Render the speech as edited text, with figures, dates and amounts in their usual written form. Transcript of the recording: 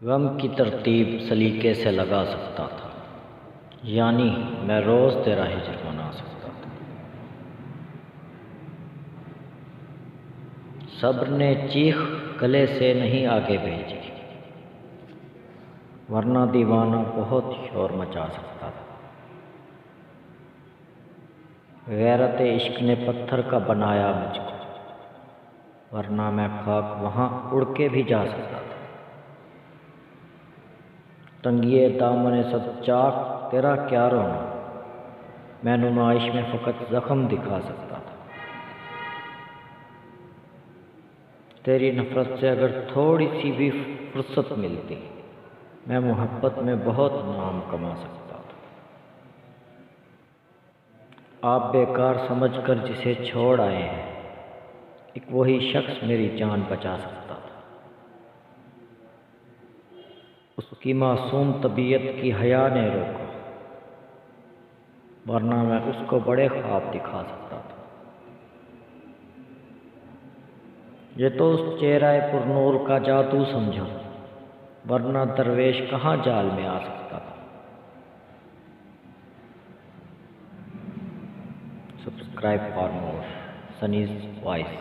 غم کی ترتیب سلیقے سے لگا سکتا تھا، یعنی میں روز تیرا ہجر منا سکتا تھا۔ صبر نے چیخ گلے سے نہیں آگے بھیجی، ورنہ دیوانہ بہت شور مچا سکتا تھا۔ غیرت عشق نے پتھر کا بنایا مجھ کو، ورنہ میں خاک وہاں اڑ کے بھی جا سکتا تھا۔ تنگیے دامن صد چاک تیرا کیا رونا، میں نمائش میں فقط زخم دکھا سکتا تھا۔ تیری نفرت سے اگر تھوڑی سی بھی فرصت ملتی، میں محبت میں بہت نام کما سکتا تھا۔ آپ بیکار سمجھ کر جسے چھوڑ آئے ہیں، ایک وہی شخص میری جان بچا سکتا تھا۔ اس کی معصوم طبیعت کی حیا نے روکا، ورنہ میں اس کو بڑے خواب دکھا سکتا تھا۔ یہ تو اس چہرہ پر نور کا جادو سمجھا، ورنہ درویش کہاں جال میں آ سکتا تھا۔ Subscribe for more Sunny's voice.